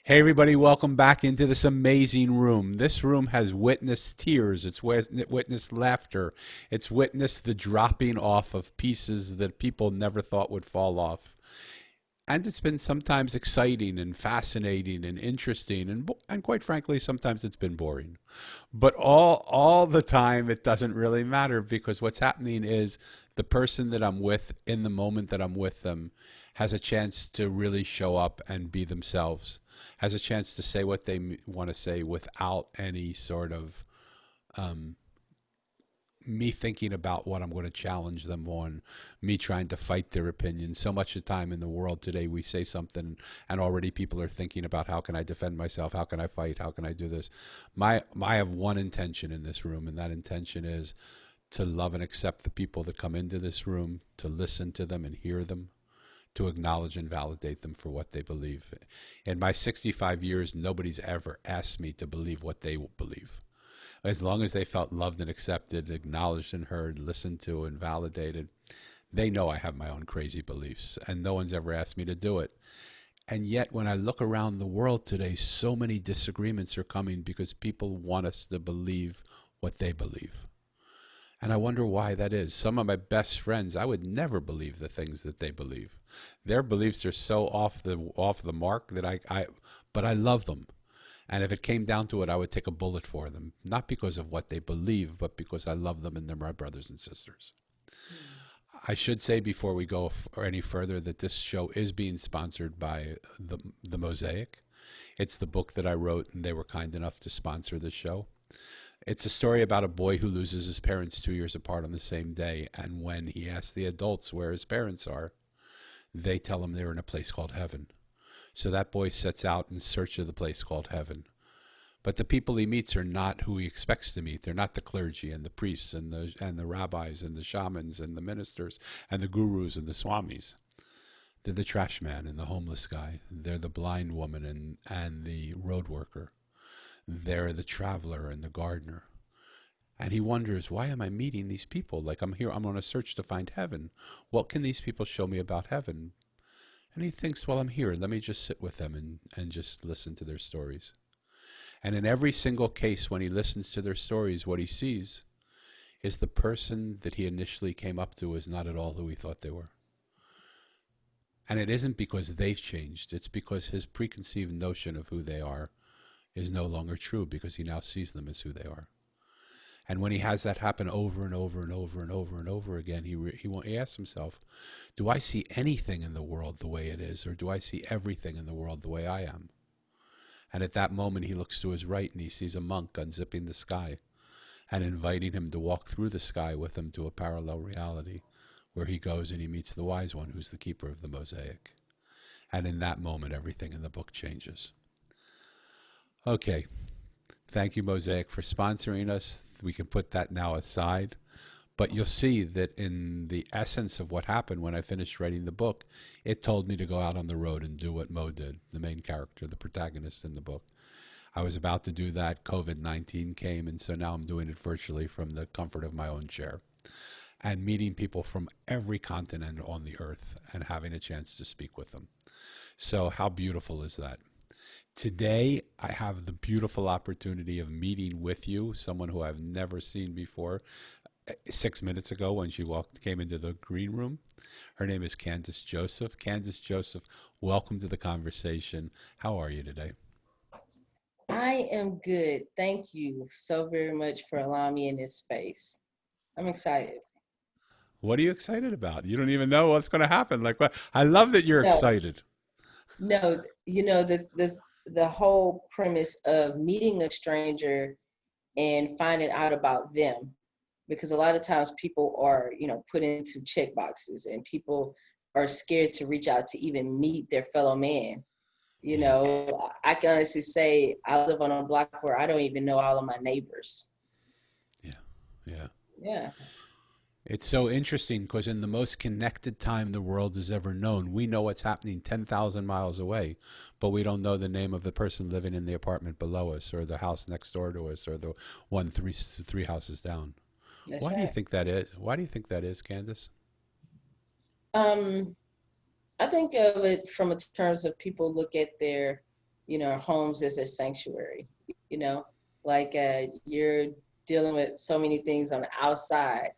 Hey, everybody, welcome back into this amazing room. This room has witnessed tears, it's witnessed laughter, it's witnessed the dropping off of pieces that people never thought would fall off. And it's been sometimes exciting and fascinating and interesting, and quite frankly, sometimes it's been boring. But all the time, it doesn't really matter because what's happening is the person that I'm with in the moment that I'm with them has a chance to really show up and be themselves, has a chance to say what they want to say without any sort of me thinking about what I'm going to challenge them on, me trying to fight their opinion. So much of the time in the world today, we say something and already people are thinking about how can I defend myself? How can I fight? How can I do this? I have one intention in this room, and that intention is to love and accept the people that come into this room, to listen to them and hear them, to acknowledge and validate them for what they believe. In my 65 years, nobody's ever asked me to believe what they believe. As long as they felt loved and accepted, acknowledged and heard, listened to and validated, they know I have my own crazy beliefs, and no one's ever asked me to do it. And yet, when I look around the world today, so many disagreements are coming because people want us to believe what they believe. And I wonder why that is. Some of my best friends, I would never believe the things that they believe. Their beliefs are so off the mark that but I love them. And if it came down to it, I would take a bullet for them, not because of what they believe, but because I love them and they're my brothers and sisters. I should say before we go any further that this show is being sponsored by the Mosaic. It's the book that I wrote, and they were kind enough to sponsor the show. It's a story about a boy who loses his parents 2 years apart on the same day, and when he asks the adults where his parents are, they tell him they're in a place called heaven. So that boy sets out in search of the place called heaven. But the people he meets are not who he expects to meet. They're not the clergy and the priests and the rabbis and the shamans and the ministers and the gurus and the swamis. They're the trash man and the homeless guy. They're the blind woman and the road worker. They're the traveler and the gardener. And he wonders, why am I meeting these people? Like, I'm here, I'm on a search to find heaven. What can these people show me about heaven? And he thinks, well, I'm here. Let me just sit with them and just listen to their stories. And in every single case, when he listens to their stories, what he sees is the person that he initially came up to is not at all who he thought they were. And it isn't because they've changed. It's because his preconceived notion of who they are is no longer true because he now sees them as who they are. And when he has that happen over and over and over and over and over again, he asks himself, do I see anything in the world the way it is, or do I see everything in the world the way I am? And at that moment, he looks to his right and he sees a monk unzipping the sky and inviting him to walk through the sky with him to a parallel reality where he goes and he meets the wise one who's the keeper of the mosaic. And in that moment, everything in the book changes. Okay. Thank you, Mosaic, for sponsoring us. We can put that now aside. But you'll see that in the essence of what happened when I finished writing the book, it told me to go out on the road and do what Mo did, the main character, the protagonist in the book. I was about to do that. COVID-19 came, and so now I'm doing it virtually from the comfort of my own chair and meeting people from every continent on the earth and having a chance to speak with them. So how beautiful is that? Today, I have the beautiful opportunity of meeting with you, someone who I've never seen before. 6 minutes ago when she came into the green room. Her name is Candace Joseph. Candace Joseph, welcome to the conversation. How are you today? I am good. Thank you so very much for allowing me in this space. I'm excited. What are you excited about? You don't even know what's going to happen. Like, what? I love that you're No, excited. no, the whole premise of meeting a stranger and finding out about them, because a lot of times people are, put into check boxes and people are scared to reach out to even meet their fellow man. Yeah, I can honestly say I live on a block where I don't even know all of my neighbors. yeah, yeah. Yeah, It's so interesting because in the most connected time the world has ever known, we know what's happening 10,000 miles away, but we don't know the name of the person living in the apartment below us or the house next door to us or the one three houses down. that's Why do you right. think that is? Why do you think that is, Candace? Um, I think of it from a terms of people look at their homes as a sanctuary, you know, like you're dealing with so many things on the outside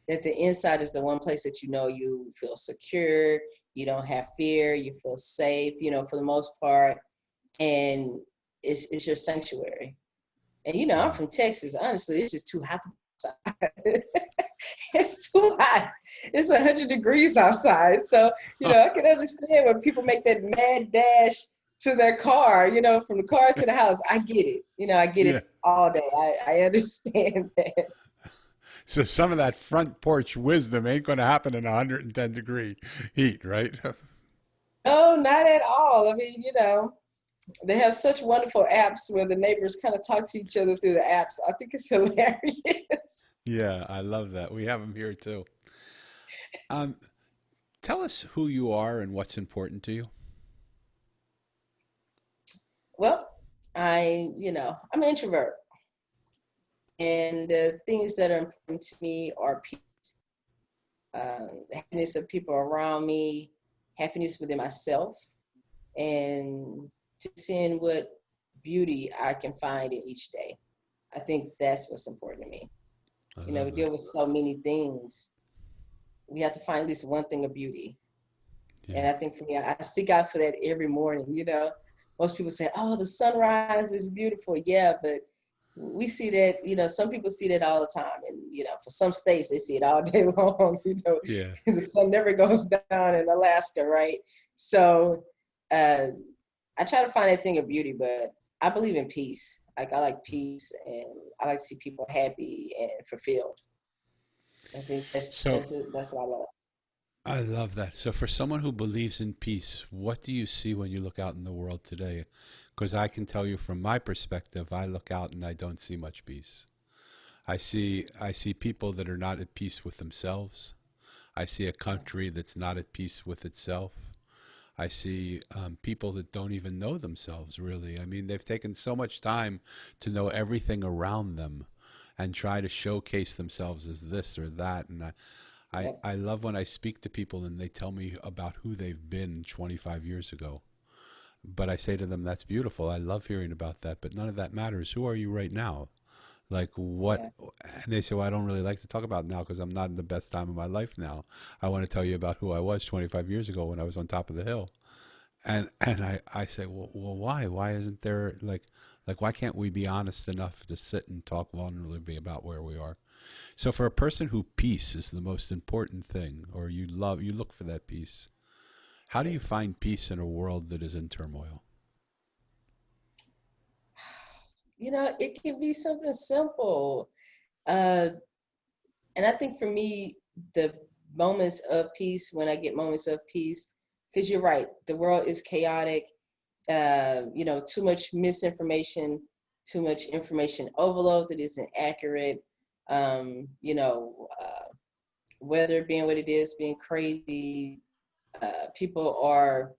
that the inside is the one place that you feel secure, you don't have fear, you feel safe, for the most part, and it's your sanctuary. And I'm Yeah. from Texas. Honestly, it's just too hot outside. It's too hot. It's 100 degrees outside. So, I can understand when people make that mad dash to their car, from the car to the house. I get it. I get Yeah. it all day. I understand that. So some of that front porch wisdom ain't going to happen in 110-degree heat, right? No, not at all. I mean, they have such wonderful apps where the neighbors kind of talk to each other through the apps. I think it's hilarious. Yeah, I love that. We have them here too. Um, Tell us who you are and what's important to you. Well, I'm an introvert. And the things that are important to me are peace, the happiness of people around me, happiness within myself, and just seeing what beauty I can find in each day. I think that's what's important to me. I We love that. deal with so many things. We have to find at least one thing of beauty. Yeah. And I think for me, I seek out for that every morning. Most people say, oh, the sunrise is beautiful. Yeah, but we see that, some people see that all the time. And, for some states, they see it all day long. Yeah. The sun never goes down in Alaska, right? So uh, I try to find that thing of beauty, but I believe in peace. Like, I like peace, and I like to see people happy and fulfilled. I think So that's what I love. I love that. So for someone who believes in peace, what do you see when you look out in the world today? Because I can tell you from my perspective, I look out and I don't see much peace. I see people that are not at peace with themselves. I see a country that's not at peace with itself. I see people that don't even know themselves, really. I mean, they've taken so much time to know everything around them and try to showcase themselves as this or that. And Yep. I love when I speak to people and they tell me about who they've been 25 years ago. But I say to them, that's beautiful. I love hearing about that, but none of that matters. Who are you right now? Like what? Yeah. And they say, well, I don't really like to talk about now because I'm not in the best time of my life now. I want to tell you about who I was 25 years ago when I was on top of the hill. And I say, well, why isn't there like why can't we be honest enough to sit and talk vulnerably about where we are? So for a person who peace is the most important thing, or you look for that peace, how do you Yes. find peace in a world that is in turmoil? It can be something simple. Uh, and I think for me, the moments of peace, when I get moments of peace, because you're right, the world is chaotic, too much misinformation, too much information overload that isn't accurate, weather being what it is, being crazy. People are,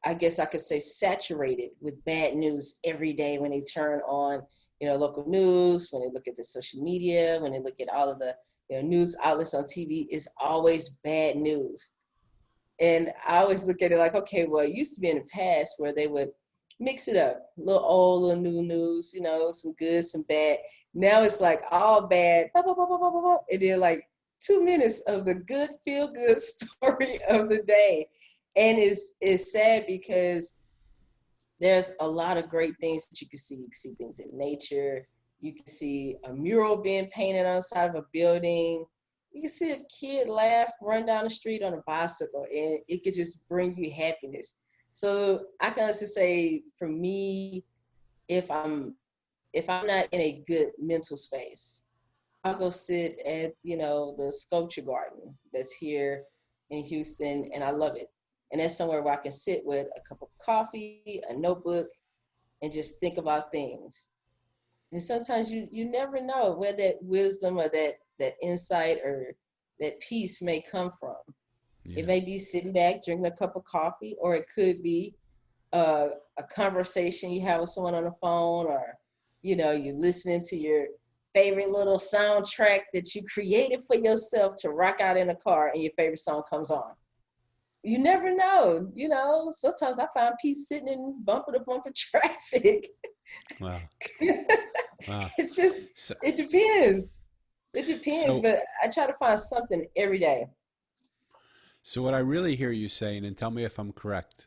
I guess I could say, saturated with bad news every day when they turn on, local news, when they look at the social media, when they look at all of the, news outlets on TV, it's always bad news. And I always look at it like, okay, well, it used to be in the past where they would mix it up, a little old, little new news, some good, some bad. Now it's like all bad, blah, blah, blah, blah, blah, blah, blah. And then like 2 minutes of the good, feel good story of the day. And it's sad because there's a lot of great things that you can see. You can see things in nature. You can see a mural being painted on the side of a building. You can see a kid laugh, run down the street on a bicycle, and it could just bring you happiness. So I can honestly say, for me, if I'm if I'm not in a good mental space, I'll go sit at, the sculpture garden that's here in Houston, and I love it. And that's somewhere where I can sit with a cup of coffee, a notebook, and just think about things. And sometimes you never know where that wisdom or that insight or that peace may come from. It Yeah. may be sitting back drinking a cup of coffee, or it could be a conversation you have with someone on the phone, or you're listening to your favorite little soundtrack that you created for yourself to rock out in a car, and your favorite song comes on. you never know. Sometimes I find peace sitting in bumper to bumper traffic. Wow. Wow. It just, So, it depends. It depends, so, but I try to find something every day. so what I really hear you saying, and tell me if I'm correct,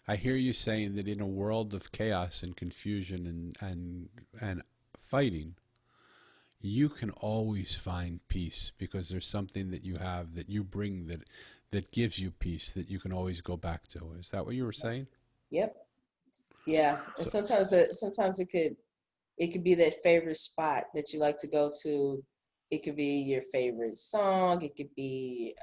I hear you saying that in a world of chaos and confusion and fighting, you can always find peace because there's something that you have that you bring that gives you peace that you can always go back to. Is that what you were saying? Yep. Yeah. And So, sometimes it could be that favorite spot that you like to go to. It could be your favorite song. It could be,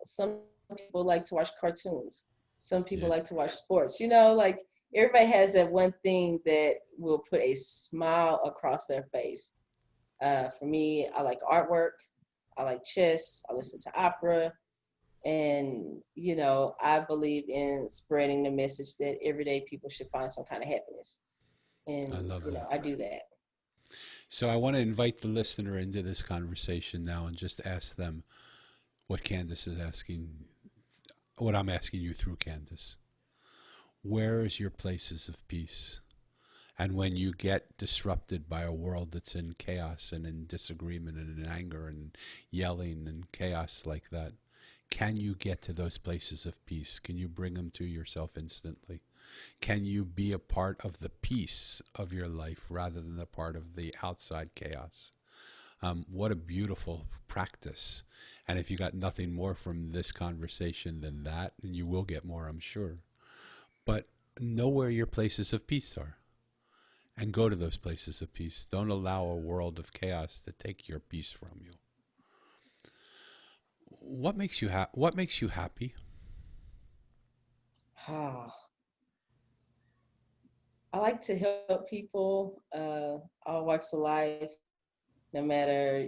some people like to watch cartoons. Some people yeah, like to watch sports. Like everybody has that one thing that will put a smile across their face. For me, I like artwork. I like chess. I listen to opera. And, I believe in spreading the message that everyday people should find some kind of happiness. I And, love that. I do that. So I want to invite the listener into this conversation now and just ask them what Candace is asking, what I'm asking you through Candace. Where is your places of peace? And when you get disrupted by a world that's in chaos and in disagreement and in anger and yelling and chaos like that, can you get to those places of peace? Can you bring them to yourself instantly? Can you be a part of the peace of your life rather than a part of the outside chaos? What a beautiful practice. And if you got nothing more from this conversation than that, and you will get more, I'm sure, but know where your places of peace are and go to those places of peace. Don't allow a world of chaos to take your peace from you. What makes you happy? I like to help people, all walks of life, no matter,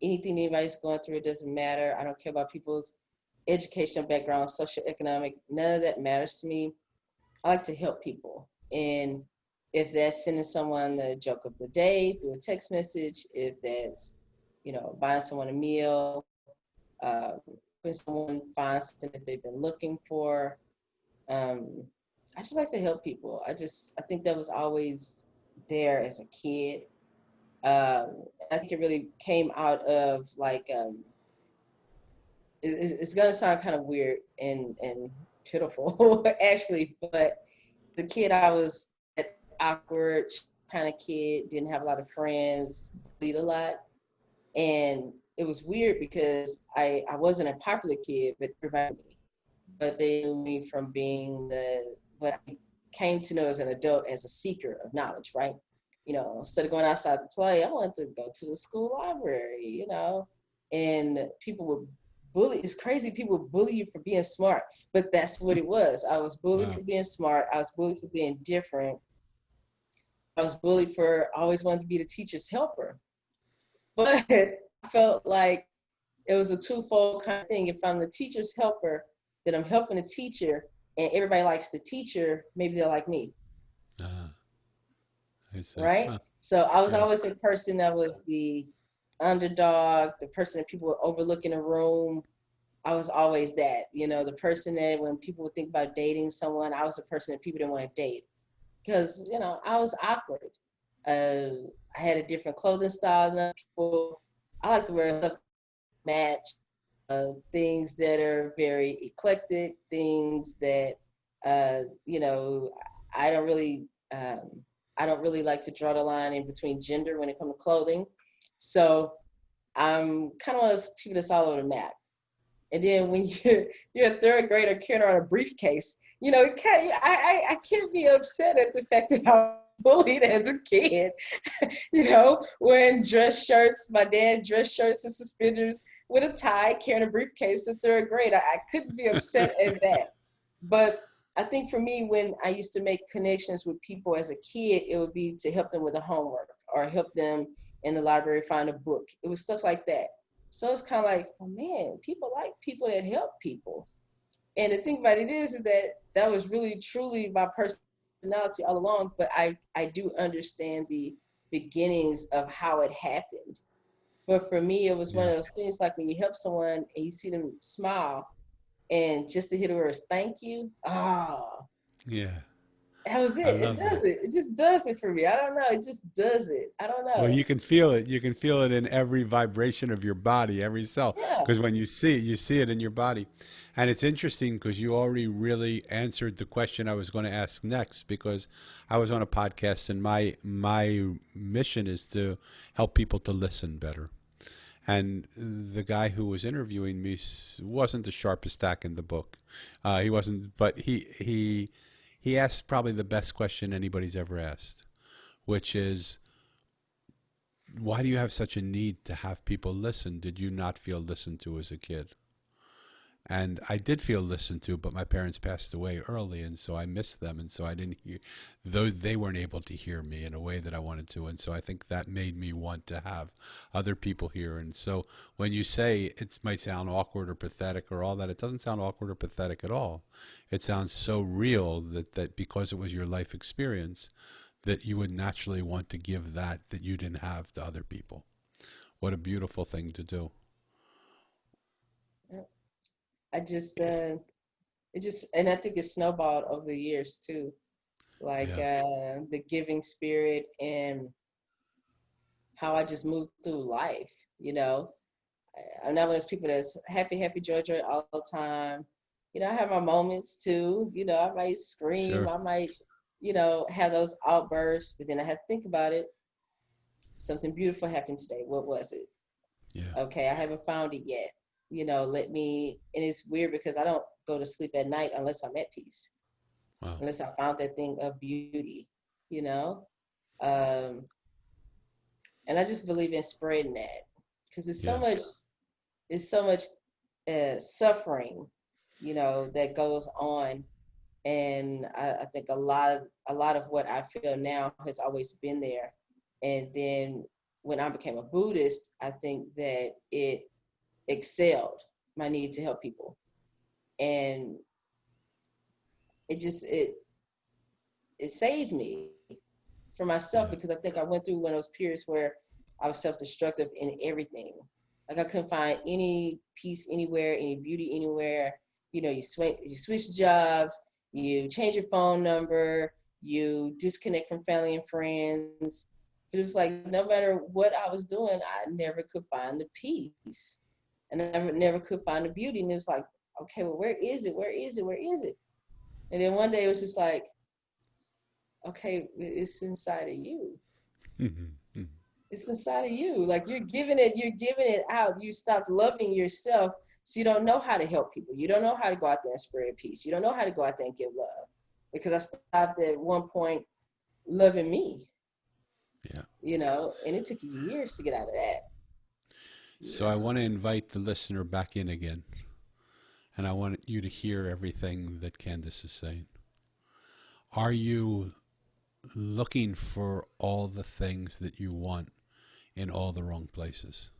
anything anybody's going through, it doesn't matter. I don't care about people's educational background, socioeconomic, none of that matters to me. I like to help people. And if that's sending someone the joke of the day through a text message, if that's, buying someone a meal, uh, when someone finds something that they've been looking for, um, I just like to help people. I think that was always there as a kid. I think it really came out of like, it's gonna sound kind of weird and pitiful actually, but as a kid I was that awkward kind of kid, didn't have a lot of friends, bullied a lot, and it was weird because I wasn't a popular kid, but everybody knew me. But they knew me from being what I came to know as an adult as a seeker of knowledge, right? Instead of going outside to play, I wanted to go to the school library, and people would bully. It's crazy. People would bully you for being smart, but that's what it was. I was bullied Wow. for being smart. I was bullied for being different. I was bullied for always wanting to be the teacher's helper. But I felt like it was a twofold kind of thing. If I'm the teacher's helper, then I'm helping the teacher, and everybody likes the teacher, maybe they'll like me, Ah, I see. right? Huh. So I was Yeah. always a person that was the underdog, the person that people would overlook in a room. I was always that, the person that when people would think about dating someone, I was the person that people didn't want to date because, I was awkward. I had a different clothing style than people. I like to wear stuff match, things that are very eclectic, things that, you know, I don't really, um, I don't really like to draw the line in between gender when it comes to clothing. So I'm kind of one of those people that's all over the map. And then when you're a third grader carrying around a briefcase, I can't be upset at the fact that I was bullied as a kid. Wearing dress shirts, my dad dress shirts and suspenders with a tie, carrying a briefcase in third grade. I couldn't be upset at that. But I think for me, when I used to make connections with people as a kid, it would be to help them with the homework or help them in the library find a book. It was stuff like that. So it's kind of like, oh man, people like people that help people. And the thing about it is that that was really truly my personality all along. But I do understand the beginnings of how it happened. But for me, it was one Yeah. of those things like when you help someone and you see them smile, and just to hear the words "thank you," Yeah. that was I it. It love that. does it. It just does it for me. I don't know. It just does it. I don't Well, know. you can feel it. You can feel it in every vibration of your body, every cell. Yeah. Because when you see it in your body. And it's interesting because you already really answered the question I was going to ask next. Because I was on a podcast, and my mission is to help people to listen better. And the guy who was interviewing me wasn't the sharpest tack in the book. He wasn't, but he asked probably the best question anybody's ever asked, which is, why do you have such a need to have people listen? Did you not feel listened to as a kid? And I did feel listened to, but my parents passed away early, and so I missed them, and so I didn't hear, though they weren't able to hear me in a way that I wanted to, and so I think that made me want to have other people hear. And so when you say it might sound awkward or pathetic or all that, it doesn't sound awkward or pathetic at all. It sounds so real that because it was your life experience, that you would naturally want to give that you didn't have to other people. What a beautiful thing to do. I just If, it just, and I think it snowballed over the years too. Like yeah, the giving spirit and how I just moved through life. You know, I'm not one of those people that's happy, happy, joy, joy all the time. You know, I have my moments too. You know, I might scream, sure. I might, you know, have those outbursts, but then I have to think about it. Something beautiful happened today. What was it? Yeah. Okay, I haven't found it yet. You know, let me, and it's weird because I don't go to sleep at night unless I'm at peace, Wow. unless I found that thing of beauty, you know? Um, and I just believe in spreading that because Yeah. it's so much suffering, you know, that goes on. And I think a lot of what I feel now has always been there. And then when I became a Buddhist, I think that it excelled my need to help people. And it just it saved me for myself Yeah. because I think I went through one of those periods where I was self-destructive in everything. Like I couldn't find any peace anywhere, any beauty anywhere. You know, you switch jobs, you change your phone number, you disconnect from family and friends. It was like no matter what I was doing, I never could find the peace, and I never could find the beauty. And it was like, okay, well, where is it? Where is it? Where is it? And then one day it was just like, okay, it's inside of you. It's inside of you. Like you're giving it out. You stop loving yourself, so you don't know how to help people. You don't know how to go out there and spread peace. You don't know how to go out there and give love. Because I stopped at one point loving me, Yeah. you know, and it took years to get out of that. So I Years. want to invite the listener back in again, and I want you to hear everything that Candace is saying. Are you looking for all the things that you want in all the wrong places?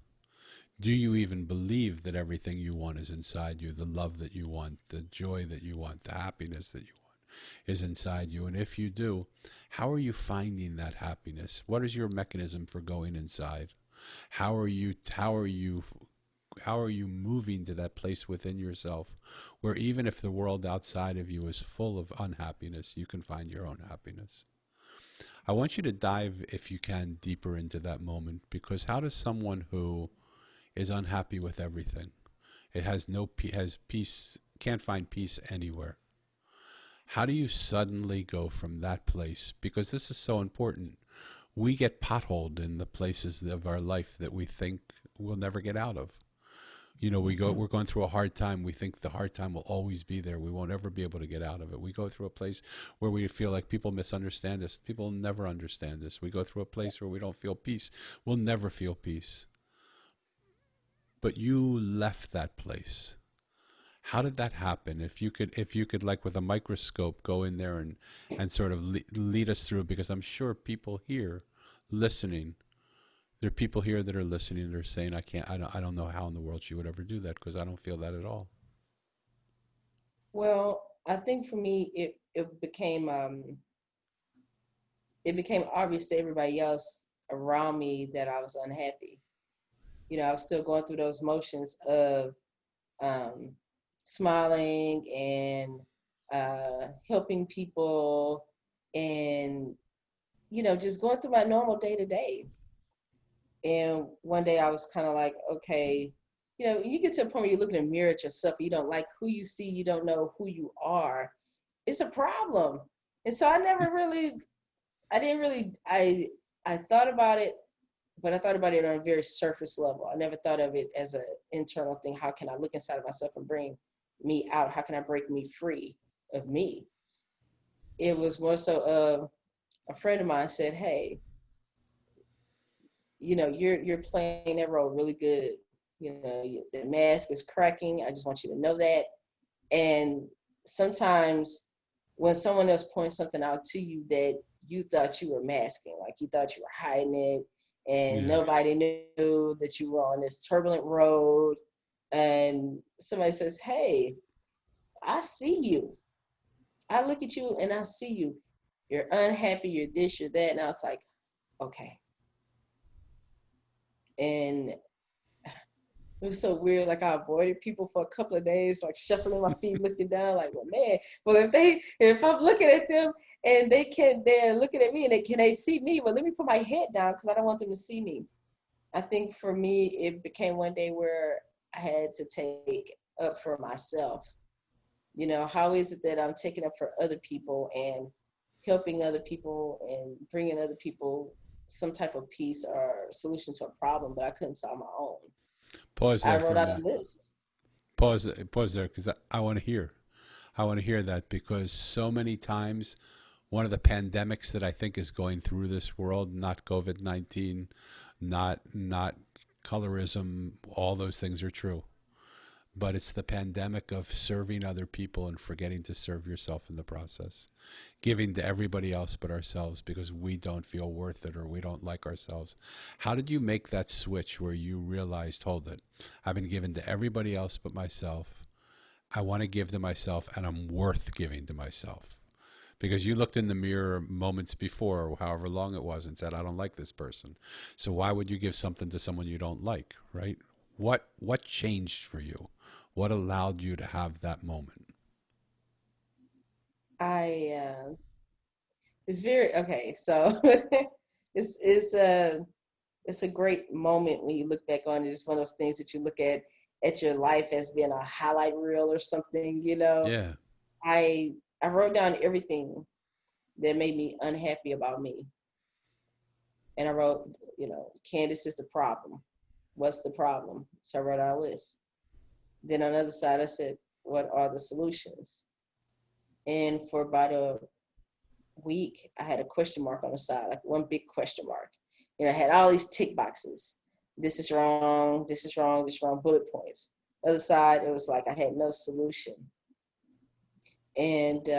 Do you even believe that everything you want is inside you? The love that you want, the joy that you want, the happiness that you want is inside you. And if you do, how are you finding that happiness? What is your mechanism for going inside? How are you moving to that place within yourself where even if the world outside of you is full of unhappiness, you can find your own happiness? I want you to dive, if you can, deeper into that moment, because how does someone who is unhappy with everything, it has no has peace, can't find peace anywhere, how do you suddenly go from that place? Because this is so important. We get potholed in the places of our life that we think we'll never get out of. We're going through a hard time. We think the hard time will always be there. We won't ever be able to get out of it. We go through a place where we feel like people misunderstand us. People never understand us. We go through a place where we don't feel peace. We'll never feel peace. But you left that place. How did that happen? If you could like with a microscope go in there and sort of lead us through, because I'm sure people here listening, there are people here that are listening and are saying, I don't know how in the world she would ever do that because I don't feel that at all. Well, I think for me it became obvious to everybody else around me that I was unhappy. You know, I was still going through those motions of um smiling and helping people, and just going through my normal day to day. And one day I was kind of like, okay, you get to a point where you look in the mirror at yourself, you don't like who you see, you don't know who you are. It's a problem. And so I didn't really, I thought about it, but I thought about it on a very surface level. I never thought of it as an internal thing. How can I look inside of myself and bring me out? How can I break me free of me? It was more so of a friend of mine said, hey, you're playing that role really good. The mask is cracking. I just want you to know that. And sometimes when someone else points something out to you that you thought you were masking, like you thought you were hiding it, and Yeah. nobody knew that you were on this turbulent road, and somebody says, hey, I see you. I look at you and I see you. You're unhappy, you're this, you're that. And I was like, okay. And it was so weird. Like I avoided people for a couple of days, like shuffling my feet, looking down, like, well, man. Well, if I'm looking at them and they're looking at me and can they see me? Well, let me put my head down because I don't want them to see me. I think for me, it became one day where I had to take up for myself. How is it that I'm taking up for other people and helping other people and bringing other people some type of peace or solution to a problem, but I couldn't solve my own. Pause I there for wrote a out a minute. list. Pause there because I want to hear. I want to hear that because so many times one of the pandemics that I think is going through this world, not COVID-19, not colorism, all those things are true. But it's the pandemic of serving other people and forgetting to serve yourself in the process. Giving to everybody else but ourselves because we don't feel worth it or we don't like ourselves. How did you make that switch where you realized, hold it, I've been given to everybody else but myself. I want to give to myself and I'm worth giving to myself. Because you looked in the mirror moments before, or however long it was, and said, I don't like this person. So why would you give something to someone you don't like, right? What changed for you? What allowed you to have that moment? I it's very okay. So it's it's a it's a great moment when you look back on it. It's one of those things that you look at your life as being a highlight reel or something. Yeah. I I wrote down everything that made me unhappy about me, and I wrote, Candace is the problem. What's the problem? So I wrote out a list. Then on the other side, I said, what are the solutions? And for about a week, I had a question mark on the side, like one big question mark. I had all these tick boxes. This is wrong, this is wrong, this is wrong, bullet points. The other side, it was like I had no solution. And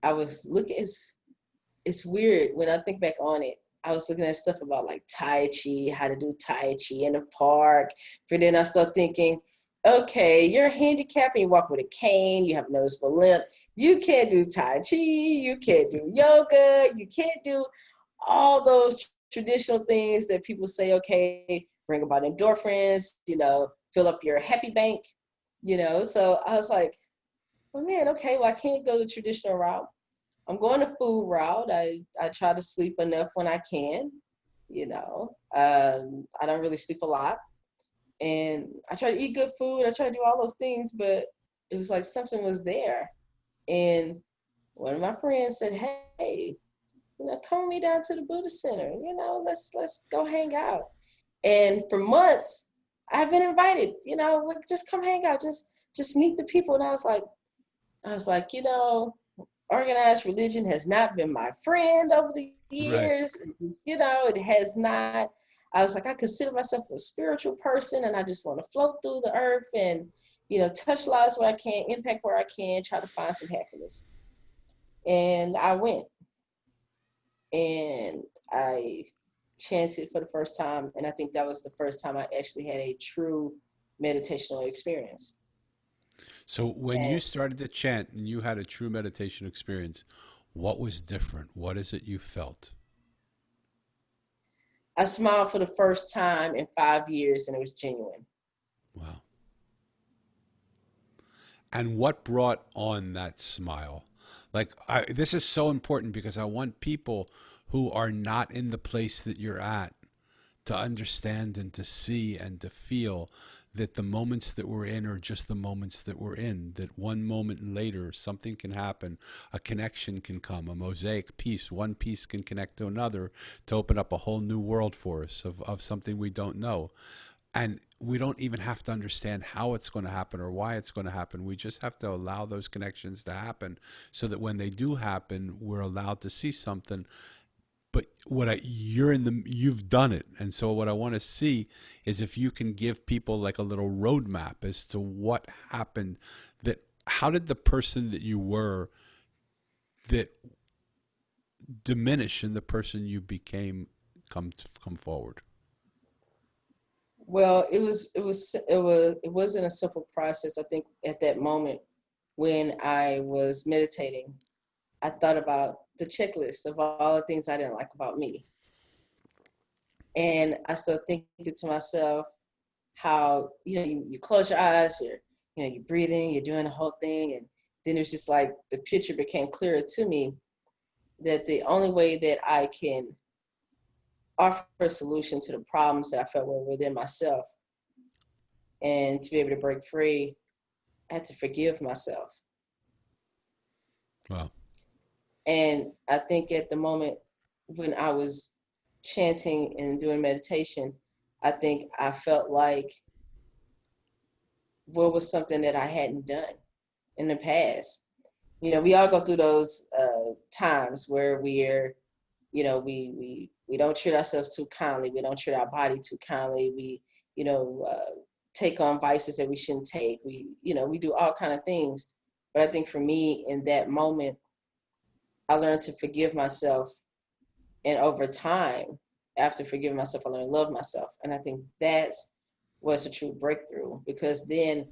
I was looking, it's weird when I think back on it. I was looking at stuff about like Tai Chi, how to do Tai Chi in the park. But then I start thinking, okay, you're handicapped and you walk with a cane, you have a noticeable limp. You can't do Tai Chi, you can't do yoga, you can't do all those traditional things that people say, okay, bring about endorphins, fill up your happy bank, So I was like, well, man, okay, well, I can't go the traditional route. I'm going the food route. I try to sleep enough when I can, I don't really sleep a lot. And I try to eat good food. I try to do all those things, but it was like something was there. And one of my friends said, hey, come me down to the Buddhist Center, let's go hang out. And for months, I've been invited, just come hang out, just meet the people. And I was like, organized religion has not been my friend over the Right. years. It has not. I was like, I consider myself a spiritual person and I just want to float through the earth and, touch lives where I can, impact where I can, try to find some happiness. And I went and I chanted for the first time. And I think that was the first time I actually had a true meditational experience. So when you And started to chant and you had a true meditation experience, what was different? What is it you felt? I smiled for the first time in 5 years and it was genuine. Wow. And what brought on that smile? Like, this is so important because I want people who are not in the place that you're at to understand and to see and to feel that the moments that we're in are just the moments that we're in, that one moment later something can happen, a connection can come, a mosaic piece, one piece can connect to another to open up a whole new world for us of something we don't know. And we don't even have to understand how it's going to happen or why it's going to happen. We just have to allow those connections to happen so that when they do happen, we're allowed to see something. But you've done it. And so what I want to see is if you can give people like a little roadmap as to what happened, that how did the person that you were that diminish in the person you became come forward? Well, it wasn't a simple process. I think at that moment when I was meditating, I thought about the checklist of all the things I didn't like about me. And I started thinking to myself how, you close your eyes, you're breathing, you're doing the whole thing. And then it's just like the picture became clearer to me that the only way that I can offer a solution to the problems that I felt were within myself and to be able to break free, I had to forgive myself. Wow. And I think at the moment when I was chanting and doing meditation, I think I felt like what was something that I hadn't done in the past. We all go through those times where we don't treat ourselves too kindly. We don't treat our body too kindly. We, take on vices that we shouldn't take. We do all kind of things. But I think for me in that moment, I learned to forgive myself. And over time, after forgiving myself, I learned to love myself. And I think that's was a true breakthrough because then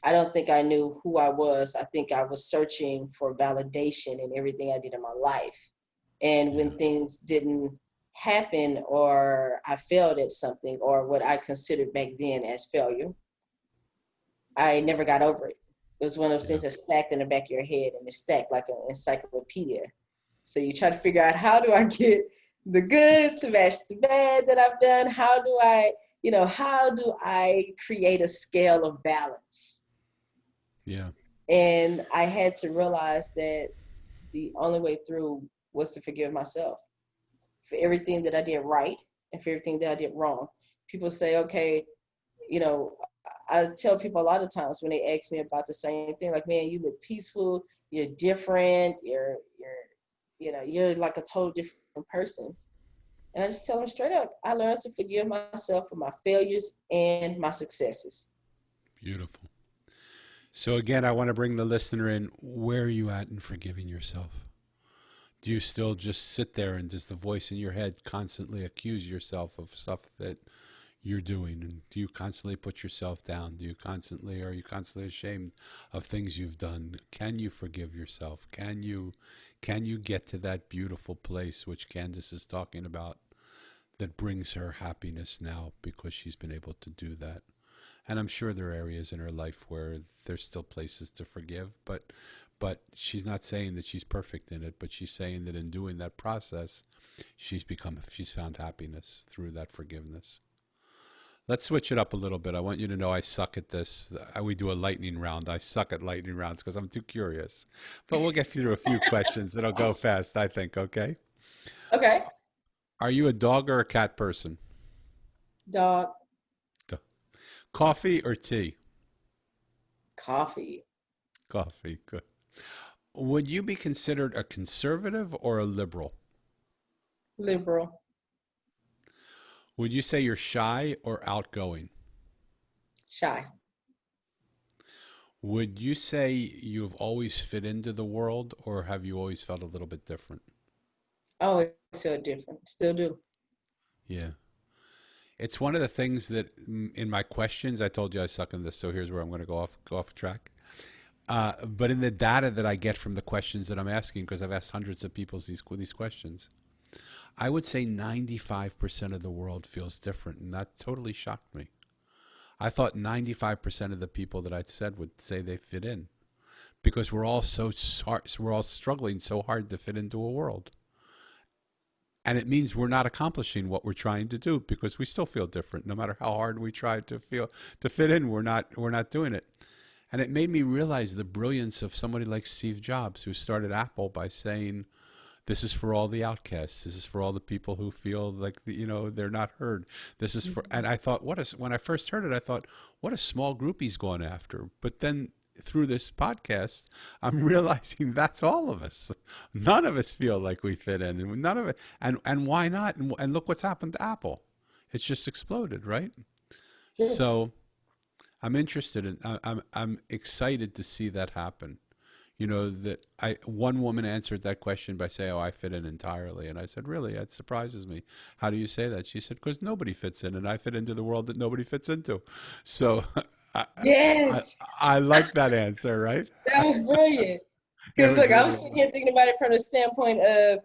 I don't think I knew who I was. I think I was searching for validation in everything I did in my life. And Yeah. when things didn't happen or I failed at something or what I considered back then as failure, I never got over it. It was one of those Yeah. things that stacked in the back of your head and it stacked like an encyclopedia. So you try to figure out how do I get the good to match the bad that I've done? How do I create a scale of balance? Yeah. And I had to realize that the only way through was to forgive myself for everything that I did right and for everything that I did wrong. People say, okay, you know, I tell people a lot of times when they ask me about the same thing, like, man, you look peaceful, you're different, you're like a total different person. And I just tell them straight up, I learned to forgive myself for my failures and my successes. Beautiful. So again, I want to bring the listener in. Where are you at in forgiving yourself? Do you still just sit there and does the voice in your head constantly accuse yourself of stuff that you're doing? And do you constantly put yourself down? Are you constantly ashamed of things you've done? Can you forgive yourself? Can you get to that beautiful place which Candace is talking about that brings her happiness now because she's been able to do that? And I'm sure there are areas in her life where there's still places to forgive, but she's not saying that she's perfect in it, but she's saying that in doing that process, she's found happiness through that forgiveness. Let's switch it up a little bit. I want you to know I suck at this. We do a lightning round. I suck at lightning rounds because I'm too curious. But we'll get through a few questions that'll go fast, I think, okay? Okay. Are you a dog or a cat person? Dog, Coffee or tea? coffee, Coffee, good. Would you be considered a conservative or a liberal? liberal, Would you say you're shy or outgoing? shy. Would you say you've always fit into the world or have you always felt a little bit different? I always feel different. Still do. Yeah. It's one of the things that in my questions, I told you I suck in this, so here's where I'm going to go off track. But in the data that I get from the questions that I'm asking, because I've asked hundreds of people these questions, I would say 95% of the world feels different, and that totally shocked me. I thought 95% of the people that I'd said would say they fit in. because we're all struggling so hard to fit into a world. And it means we're not accomplishing what we're trying to do because we still feel different. No matter how hard we try to fit in, we're not doing it. And it made me realize the brilliance of somebody like Steve Jobs, who started Apple by saying, this is for all the outcasts. This is for all the people who feel like, they're not heard. This is for, and I thought, when I first heard it, I thought, what a small group he's going after. But then through this podcast, I'm realizing that's all of us. None of us feel like we fit in, and none of it. And why not? And look what's happened to Apple. It's just exploded, right? Sure. So I'm interested in. I'm excited to see that happen. That one woman answered that question by saying, "Oh, I fit in entirely," and I said, "Really? That surprises me. How do you say that?" She said, "Because nobody fits in, and I fit into the world that nobody fits into." So, I, I, Yes, I like that answer, right? that was brilliant. It Because was look, I really was sitting here thinking about it from the standpoint of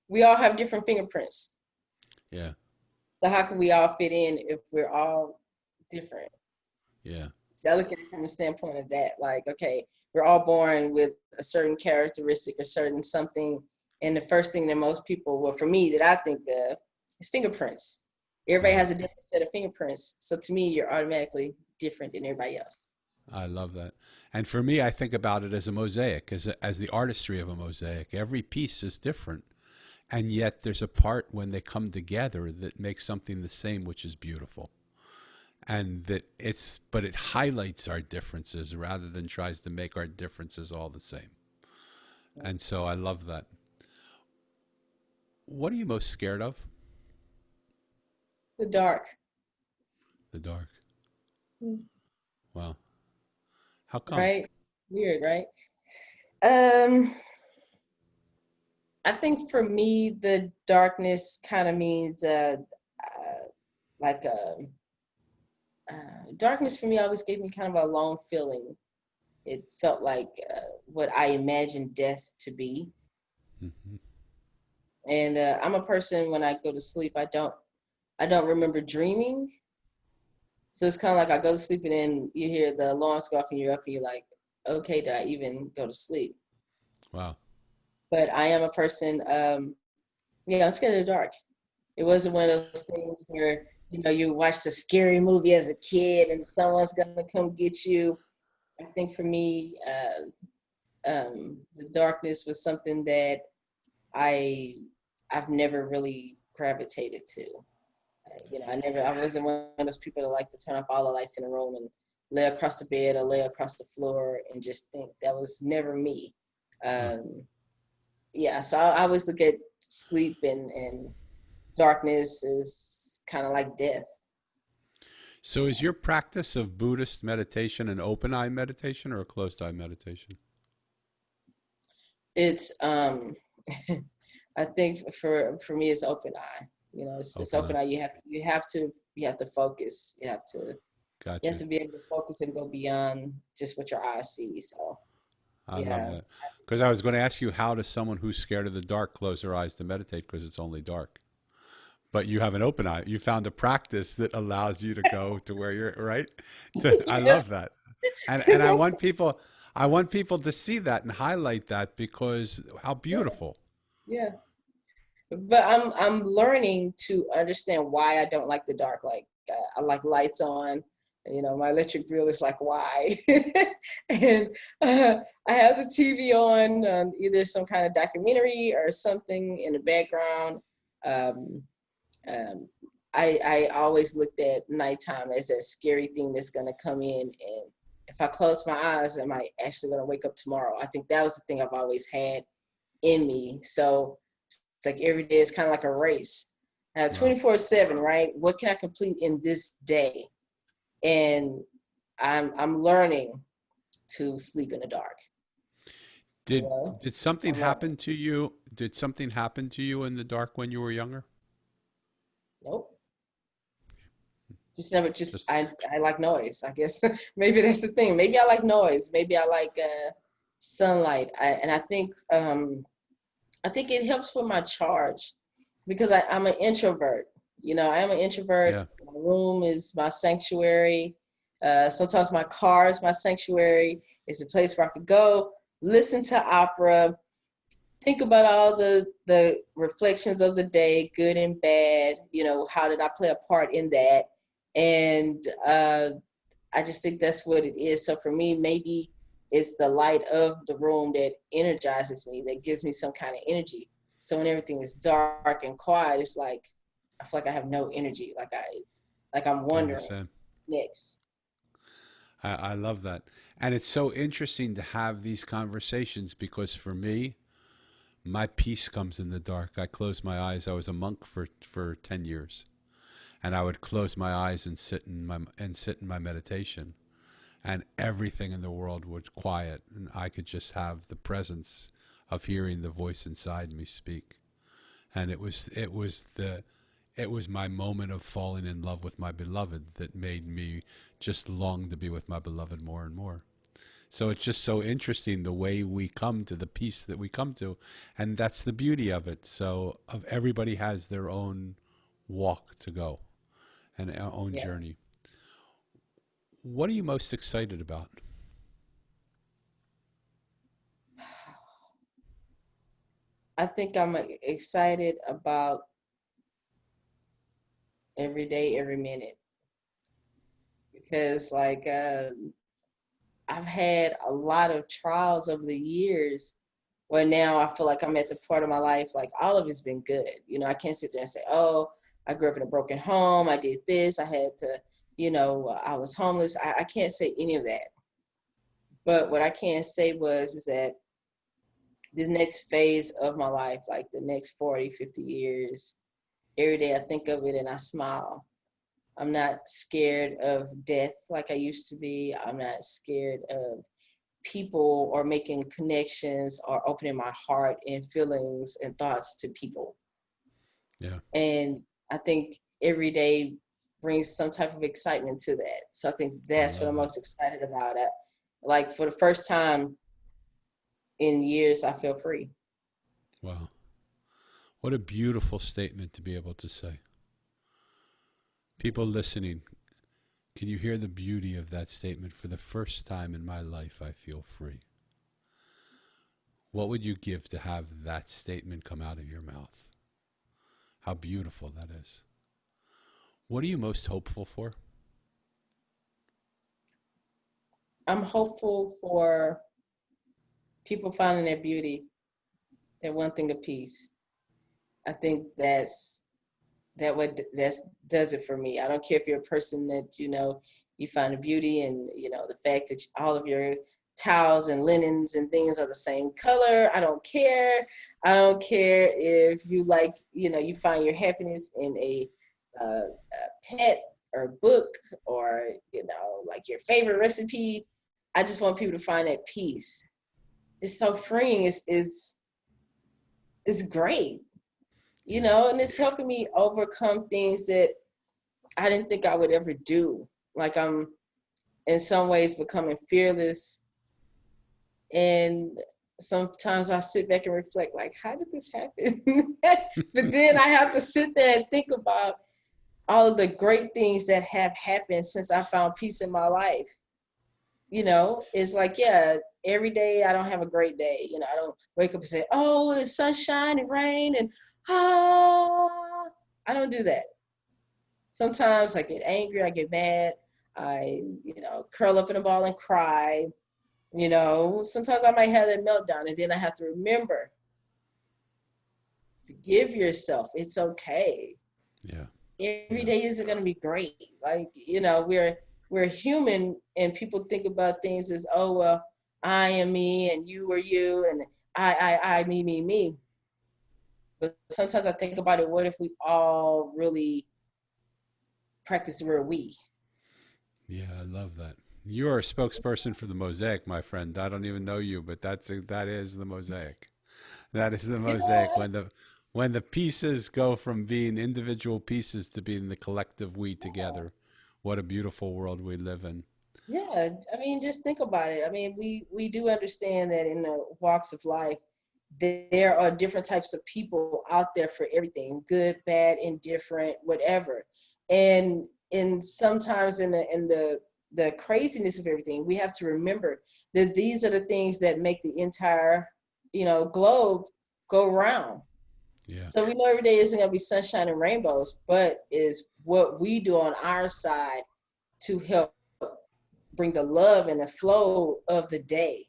we all have different fingerprints. yeah, So how can we all fit in if we're all different? yeah, So I look at it from the standpoint of that. Like, okay, we're all born with a certain characteristic or certain something. And the first thing that most people, well, for me, that I think of is fingerprints. Everybody yeah. has a different set of fingerprints. So to me, you're automatically different than everybody else. I love that. And for me, I think about it as a mosaic, as the artistry of a mosaic. Every piece is different, and yet there's a part when they come together that makes something the same, which is beautiful. And but it highlights our differences rather than tries to make our differences all the same. And so I love that. What are you most scared of? The dark, The dark. Wow. How come? right? Weird, right? Um, I think for me, the darkness kind of means like darkness for me always gave me kind of a lone feeling. It felt like what I imagined death to be. Hmm. And I'm a person when I go to sleep, I don't remember dreaming. So it's kind of like I go to sleep and then you hear the alarms go off and you're up and you're like, okay, did I even go to sleep? Wow. But I am a person, yeah, I'm scared of the dark. It wasn't one of those things where, you watched a scary movie as a kid and someone's gonna come get you. I think for me, the darkness was something that I I've never really gravitated to. I wasn't one of those people that like to turn off all the lights in the room and lay across the bed or lay across the floor and just think. That was never me. Huh. Um, yeah, so I always look at sleep and darkness is kind of like death. So is your practice of Buddhist meditation an open eye meditation or a closed eye meditation? It's I think for me it's open eye. It's Open open eye. eye. You have to focus. You have Gotcha. to be able to focus and go beyond just what your eyes see. So I love yeah. that. Because I was going to ask you, how does someone who's scared of the dark close their eyes to meditate because it's only dark? But you have an open eye. You found a practice that allows you to go to where you're right. I Yeah. love that. And I want people to see that and highlight that because how beautiful. Yeah. But I'm learning to understand why I don't like the dark. Like I like lights on. My electric grill is like why, and I have the TV on, either some kind of documentary or something in the background. Um, um, I always looked at nighttime as that scary thing that's gonna come in, and if I close my eyes, am I actually gonna wake up tomorrow? I think that was the thing I've always had in me. So it's like every day is kind of like a race. Wow. 24/7, right? What can I complete in this day? And I'm learning to sleep in the dark. You Did know, did something I'm learning. happen to you? Did something happen to you in the dark when you were younger? Nope. Just never. Just Just I like noise. I guess maybe that's the thing. Maybe I like noise. Maybe I like sunlight. And I think it helps with my charge because I'm an introvert. I am an introvert. yeah. My room is my sanctuary. Sometimes my car is my sanctuary. It's a place where I could go, listen to opera, think about all the reflections of the day, good and bad. How did I play a part in that? And I just think that's what it is. So for me, maybe it's the light of the room that energizes me, that gives me some kind of energy. So when everything is dark and quiet, it's like I feel like I have no energy. Like I'm I wondering understand. next. I love that. And it's so interesting to have these conversations because for me, my peace comes in the dark. I close my eyes. I was a monk for 10 years. And I would close my eyes and sit in my meditation. And everything in the world was quiet. And I could just have the presence of hearing the voice inside me speak. And it was my moment of falling in love with my beloved that made me just long to be with my beloved more and more. So it's just so interesting the way we come to the peace that we come to, and that's the beauty of it. So of everybody has their own walk to go and our own Yeah. journey. What are you most excited about? I think I'm excited about every day, every minute, because I've had a lot of trials over the years where now I feel like I'm at the part of my life, like all of it's been good. I can't sit there and say, oh, I grew up in a broken home. I did this. I had to, I was homeless. I can't say any of that. But what I can say is that the next phase of my life, like the next 40, 50 years, every day I think of it and I smile. I'm not scared of death like I used to be. I'm not scared of people or making connections or opening my heart and feelings and thoughts to people. Yeah, And I think every day brings some type of excitement to that. So I think I that's what I'm love it. most excited about. Like for the first time in years, I feel free. Wow. What a beautiful statement to be able to say. People listening, can you hear the beauty of that statement? For the first time in my life, I feel free. What would you give to have that statement come out of your mouth? How beautiful that is. What are you most hopeful for? I'm hopeful for people finding their beauty, their one thing of peace. I think that does it for me. I don't care if you're a person that you find the beauty and the fact that all of your towels and linens and things are the same color. I don't care. I don't care if you you find your happiness in a pet or a book or like your favorite recipe. I just want people to find that peace. It's so freeing. It's great, Yeah, and it's helping me overcome things that I didn't think I would ever do. Like I'm in some ways becoming fearless. And sometimes I sit back and reflect, like, how did this happen? But then I have to sit there and think about all of the great things that have happened since I found peace in my life. It's like, yeah, every day I don't have a great day. I don't wake up and say, oh, it's sunshine and rain and ah. I don't do that. Sometimes I get angry, I get mad, I, curl up in a ball and cry. Sometimes I might have that meltdown and then I have to remember, forgive yourself. It's okay. yeah, Every yeah. day isn't going to be great. Like, we're human and people think about things as, oh, well, I am me and you are you and I, me. But sometimes I think about it, what if we all really practice the word we? Yeah, I love that. You are a spokesperson for the Mosaic, my friend. I don't even know you, but that is the Mosaic. That is the Mosaic. Yeah. When the pieces go from being individual pieces to being the collective we together. What a beautiful world we live in. Yeah, I mean, just think about it. I mean, we do understand that in the walks of life, there are different types of people out there for everything, good, bad, indifferent, whatever. And sometimes in the the craziness of everything, we have to remember that these are the things that make the entire, globe go round. Yeah. So we know every day isn't going to be sunshine and rainbows, but is what we do on our side to help bring the love and the flow of the day. Yeah.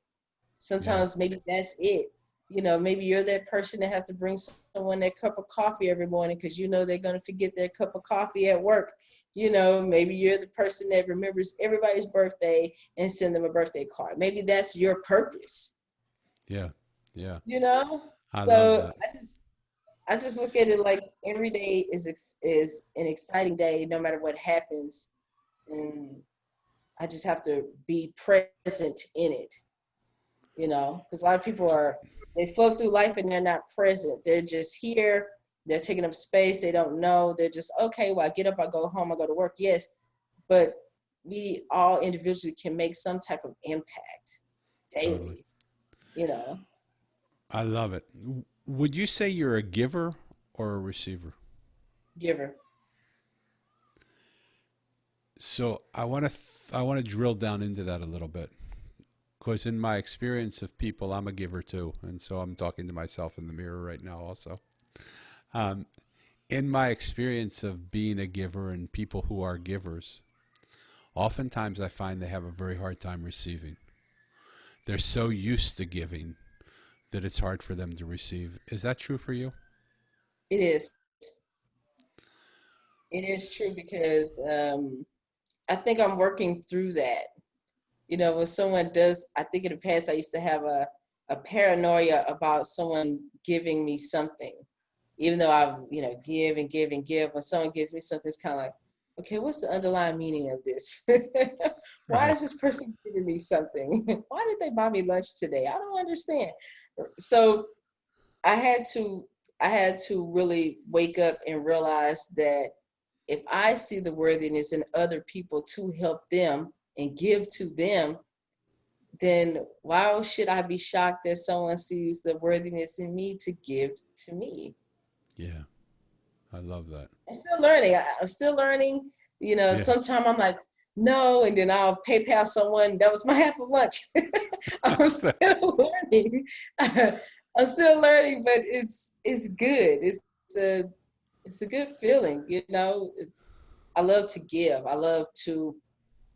Sometimes maybe that's it. Maybe you're that person that has to bring someone that cup of coffee every morning because they're going to forget their cup of coffee at work. Maybe you're the person that remembers everybody's birthday and send them a birthday card. Maybe that's your purpose. Yeah. Yeah. I love So that. I just look at it like every day is an exciting day, no matter what happens, and I just have to be present in it. Because a lot of people they float through life and they're not present. They're just here. They're taking up space. They don't know. They're just, okay, well, I get up, I go home, I go to work. Yes. But we all individually can make some type of impact Totally. daily, you know, I love it. Would you say you're a giver or a receiver? giver. So I want to drill down into that a little bit because in my experience of people, I'm a giver too, and so I'm talking to myself in the mirror right now also. Um, in my experience of being a giver and people who are givers, oftentimes I find they have a very hard time receiving. They're so used to giving that it's hard for them to receive. Is that true for you? It is. It is true because I think I'm working through that. When someone does, I think in the past I used to have a paranoia about someone giving me something. Even though I, give and give and give, when someone gives me something, it's kind of like, okay, what's the underlying meaning of this? Why Right. is this person giving me something? Why did they buy me lunch today? I don't understand. So I had to, I had to really wake up and realize that if I see the worthiness in other people to help them and give to them, then why should I be shocked that someone sees the worthiness in me to give to me? Yeah. I love that. I'm still learning. I'm still learning. Yeah. Sometimes I'm like, no, and then I'll PayPal someone. That was my half of lunch. I'm still learning. I'm still learning, but it's good. A it's a good feeling. It's I love to give. I love to,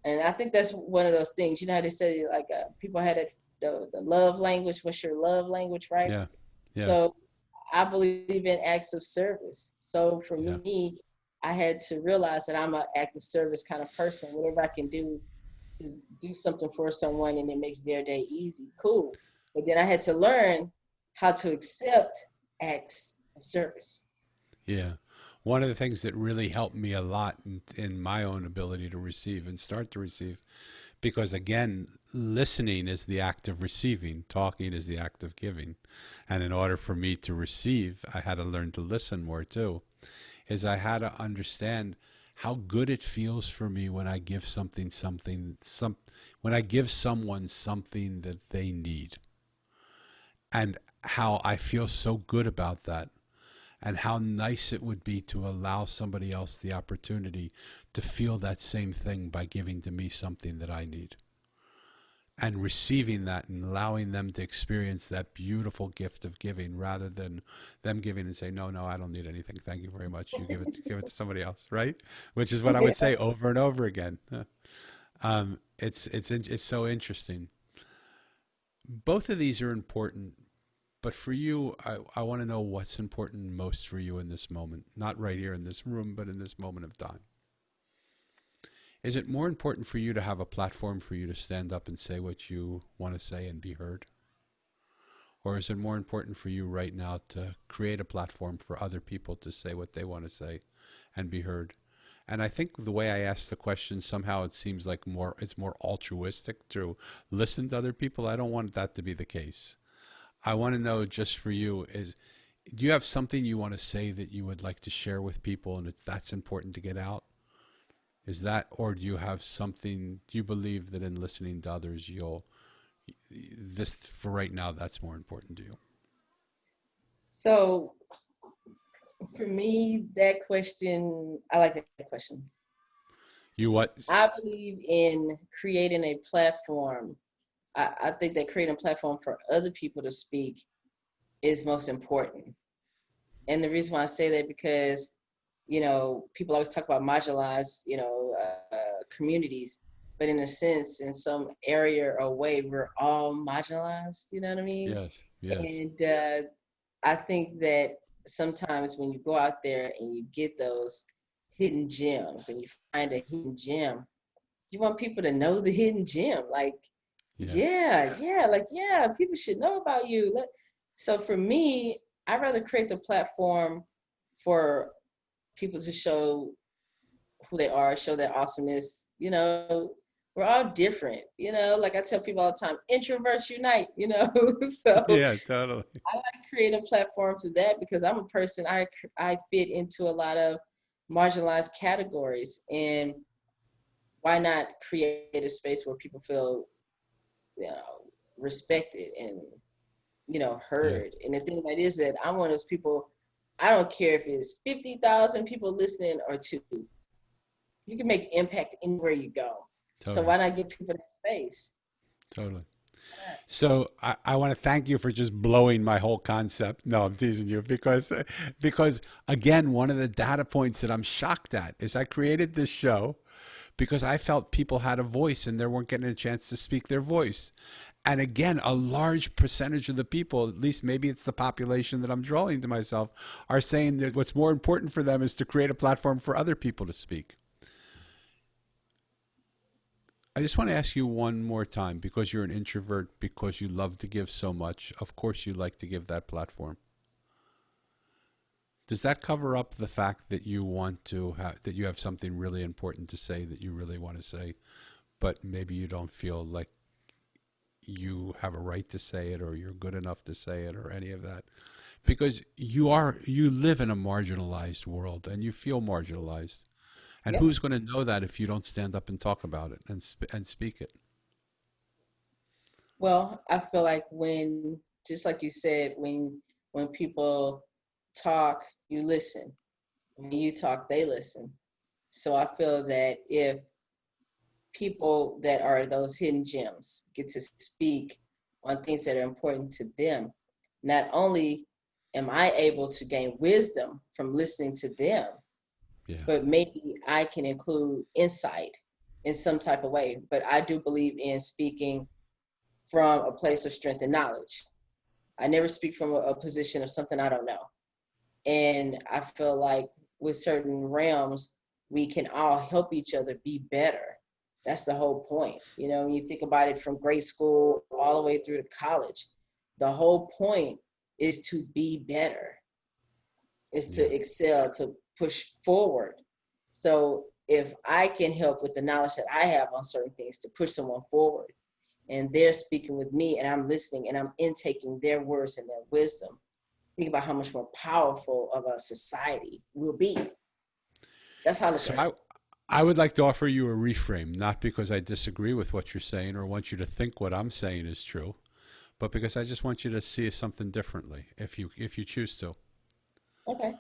and I think that's one of those things. You know how they say like people had it the love language. What's your love language, right? Yeah. Yeah. So I believe in acts of service. So for Yeah. me, I had to realize that I'm an act of service kind of person. Whatever I can do to do something for someone and it makes their day easy, cool. But then I had to learn how to accept acts of service. Yeah. One of the things that really helped me a lot in my own ability to receive and start to receive, because again, listening is the act of receiving, talking is the act of giving. And in order for me to receive, I had to learn to listen more too, is I had to understand how good it feels for me when I give when I give someone something that they need, and how I feel so good about that, and how nice it would be to allow somebody else the opportunity to feel that same thing by giving to me something that I need, and receiving that and allowing them to experience that beautiful gift of giving rather than them giving and say, no, I don't need anything, thank you very much, you give it to somebody else, right? Which is what I would say over and over again. It's so interesting. Both of these are important. But for you, I want to know what's important most for you in this moment. Not right here in this room, but in this moment of time. Is it more important for you to have a platform for you to stand up and say what you want to say and be heard? Or is it more important for you right now to create a platform for other people to say what they want to say and be heard? And I think the way I ask the question, somehow it seems like it's more altruistic to listen to other people. I don't want that to be the case. I want to know, just for you, do you have something you want to say that you would like to share with people and that's important to get out? Is that, or do you have something, do you believe that in listening to others, this, for right now, that's more important to you? So for me, that question, I like that question. You what? I believe in creating a platform. I think that creating a platform for other people to speak is most important. And the reason why I say that because, people always talk about marginalized, communities, but in a sense, in some area or way, we're all marginalized. You know what I mean? Yes, yes, And I think that sometimes when you go out there and you get those hidden gems and you find a hidden gem, you want people to know the hidden gem. Like, yeah, yeah, people should know about you. So for me, I'd rather create the platform for people to show who they are, show their awesomeness. We're all different. Like I tell people all the time, introverts unite. So yeah, totally. I like to create a platform to that because I'm a person. I fit into a lot of marginalized categories, and why not create a space where people feel, you know, respected and Yeah, heard. And the thing about it is that I'm one of those people. I don't care if it's 50,000 people listening or two. You can make impact anywhere you go. So totally, why not give people that space? totally. So I want to thank you for just blowing my whole concept. No, I'm teasing you because again, one of the data points that I'm shocked at is I created this show because I felt people had a voice and they weren't getting a chance to speak their voice. And again, a large percentage of the people, at least maybe it's the population that I'm drawing to myself, are saying that what's more important for them is to create a platform for other people to speak. I just want to ask you one more time because you're an introvert, because you love to give so much. Of course, you like to give that platform. Does that cover up the fact that you want to have that you have something really important to say that you really want to say, but maybe you don't feel like you have a right to say it or you're good enough to say it or any of that? Because you live in a marginalized world and you feel marginalized. And Yep. who's going to know that if you don't stand up and talk about it and speak it? Well, I feel like when, just like you said, when people talk, you listen. When you talk, they listen. So I feel that if people that are those hidden gems get to speak on things that are important to them, not only am I able to gain wisdom from listening to them, Yeah. but maybe I can include insight in some type of way. But I do believe in speaking from a place of strength and knowledge. I never speak from a position of something I don't know. And I feel like with certain realms, we can all help each other be better. That's the whole point. When you think about it from grade school all the way through to college, the whole point is to be better, is to Yeah. excel, to push forward. So if I can help with the knowledge that I have on certain things to push someone forward, and they're speaking with me and I'm listening and I'm intaking their words and their wisdom, think about how much more powerful of a society we'll be. That's how I look So at it. I would like to offer you a reframe, not because I disagree with what you're saying or want you to think what I'm saying is true, but because I just want you to see something differently if you choose to. Okay.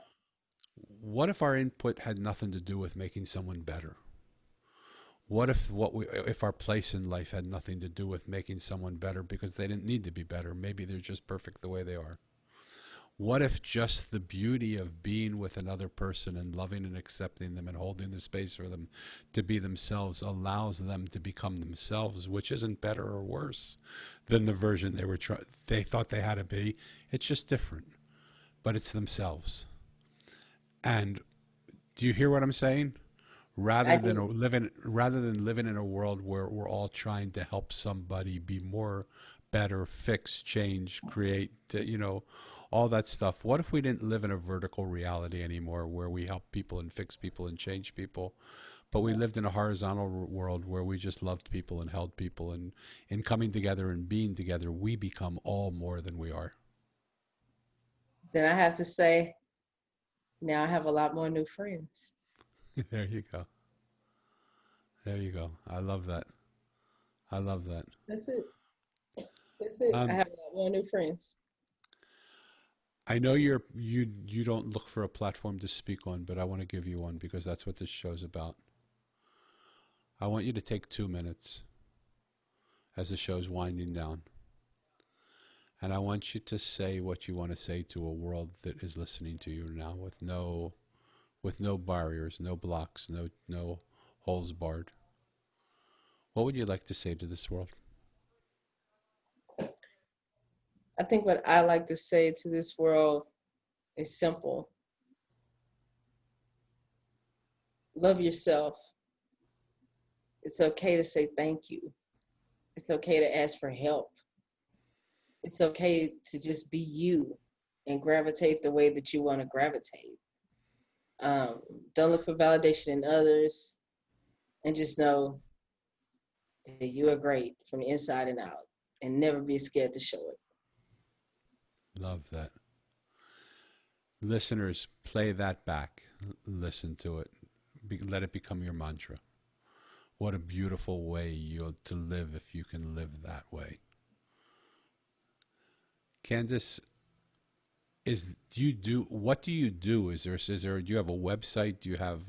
What if our input had nothing to do with making someone better? What if our place in life had nothing to do with making someone better because they didn't need to be better? Maybe they're just perfect the way they are. What if just the beauty of being with another person and loving and accepting them and holding the space for them to be themselves allows them to become themselves, which isn't better or worse than the version they thought they had to be. It's just different, but it's themselves. And do you hear what I'm saying? I do. Rather than living in a world where we're all trying to help somebody be more, better, fix, change, create, all that stuff. What if we didn't live in a vertical reality anymore where we help people and fix people and change people, but we lived in a horizontal world where we just loved people and held people, and in coming together and being together, we become all more than we are. Then I have to say, now I have a lot more new friends. There you go. There you go. I love that. I love that. That's it. That's it. I Um, have a lot more new friends. I know you don't look for a platform to speak on, but I want to give you one because that's what this show's about. I want you to take 2 minutes as the show's winding down. And I want you to say what you want to say to a world that is listening to you now with no barriers, no blocks, no holes barred. What would you like to say to this world? I think what I like to say to this world is simple. Love yourself. It's okay to say thank you. It's okay to ask for help. It's okay to just be you and gravitate the way that you want to gravitate. Um, don't look for validation in others, and just know that you are great from the inside and out, and never be scared to show it. Love that. Listeners, play that back. Listen to it. Let it become your mantra. What a beautiful way you're to live if you can live that way. Candace, do you do what do you do? Do you have a website? Do you have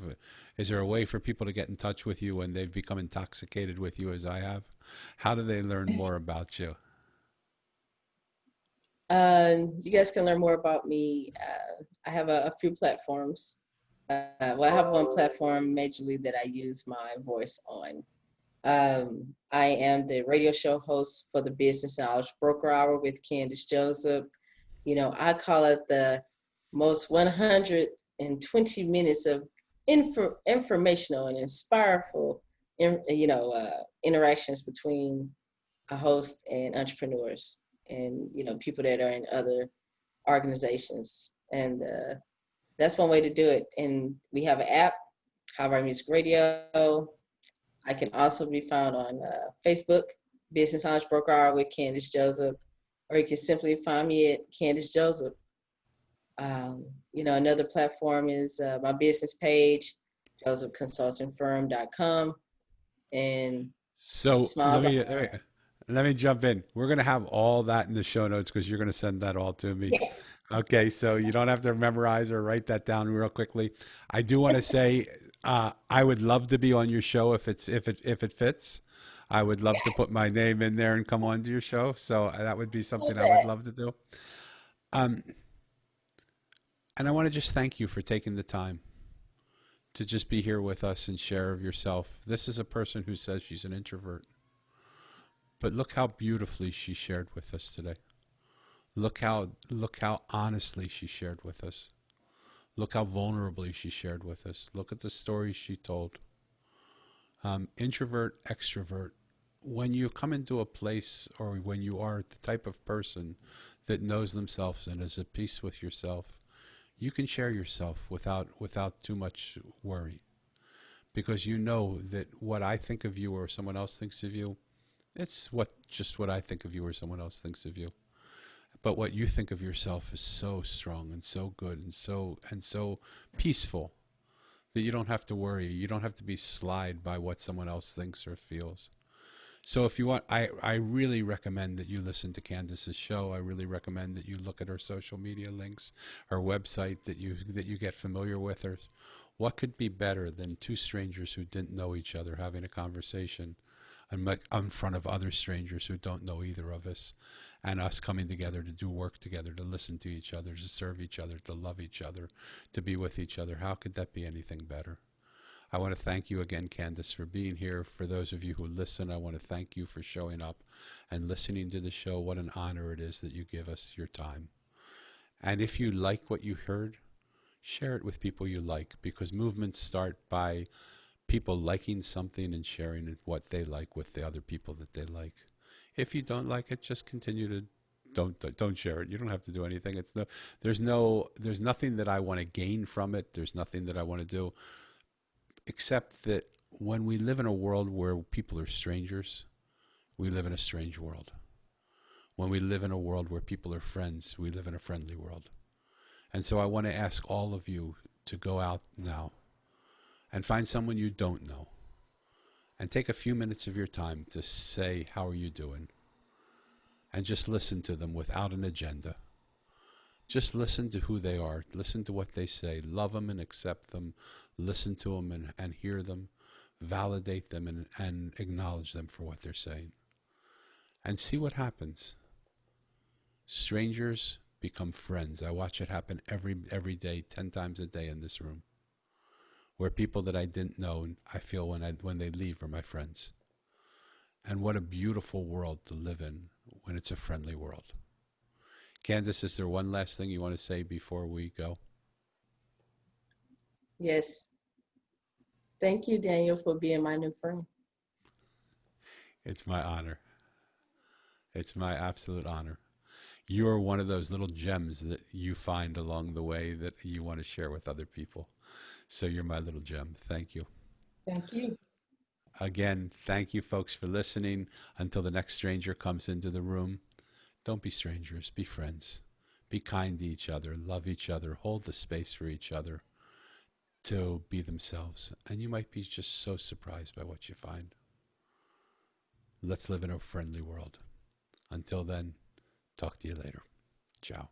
is there a way for people to get in touch with you when they've become intoxicated with you as I have? How do they learn more about you? You guys can learn more about me. I have a few platforms. Well, I have one platform majorly that I use my voice on. I am the radio show host for the Business Knowledge Broker Hour with Candace Joseph. I call it the most 120 minutes of informational and inspireful, interactions between a host and entrepreneurs and, people that are in other organizations. And that's one way to do it. And we have an app, Colorado Music Radio. I can also be found on Facebook, Business Knowledge Broker Hour with Candace Joseph, or you can simply find me at Candace Joseph. Another platform is my business page, josephconsultingfirm.com, and So smiles. let me jump in. We're going to have all that in the show notes because you're going to send that all to me. Yes. Okay, so you don't have to memorize or write that down real quickly. I do want to say I would love to be on your show if it fits. I would love to put my name in there and come on to your show. So that would be something I would love to do. Um, and I want to just thank you for taking the time to just be here with us and share of yourself. This is a person who says she's an introvert, but look how beautifully she shared with us today. Look how honestly she shared with us. Look how vulnerably she shared with us. Look at the stories she told. Introvert, extrovert. When you come into a place or when you are the type of person that knows themselves and is at peace with yourself, you can share yourself without too much worry. Because you know that what I think of you or someone else thinks of you, it's just what I think of you or someone else thinks of you. But what you think of yourself is so strong and so good and so peaceful that you don't have to worry. You don't have to be slide by what someone else thinks or feels. So if you want, I really recommend that you listen to Candace's show. I really recommend that you look at her social media links, her website, that you get familiar with her. What could be better than two strangers who didn't know each other having a conversation in front of other strangers who don't know either of us, and us coming together to do work together, to listen to each other, to serve each other, to love each other, to be with each other? How could that be anything better? I want to thank you again, Candace, for being here. For those of you who listen, I want to thank you for showing up and listening to the show. What an honor it is that you give us your time. And if you like what you heard, share it with people you like, because movements start by people liking something and sharing what they like with the other people that they like. If you don't like it, just continue to don't share it. You don't have to do anything. There's nothing that I want to gain from it. There's nothing that I want to do, except that when we live in a world where people are strangers, we live in a strange world. When we live in a world where people are friends, we live in a friendly world. And so I want to ask all of you to go out now and find someone you don't know and take a few minutes of your time to say, how are you doing? And just listen to them without an agenda. Just listen to who they are. Listen to what they say. Love them and accept them. Listen to them and hear them. validate them, and acknowledge them for what they're saying, and see what happens. Strangers become friends. I watch it happen every day, 10 times a day in this room, where people that I didn't know, I feel when they leave are my friends. And what a beautiful world to live in when it's a friendly world. Candace, is there one last thing you want to say before we go? Yes. Thank you, Daniel, for being my new friend. It's my honor. It's my absolute honor. You are one of those little gems that you find along the way that you want to share with other people. So you're my little gem. Thank you. Thank you. Again, thank you folks for listening. Until the next stranger comes into the room, don't be strangers, be friends. Be kind to each other, love each other, hold the space for each other to be themselves. And you might be just so surprised by what you find. Let's live in a friendly world. Until then, talk to you later. Ciao.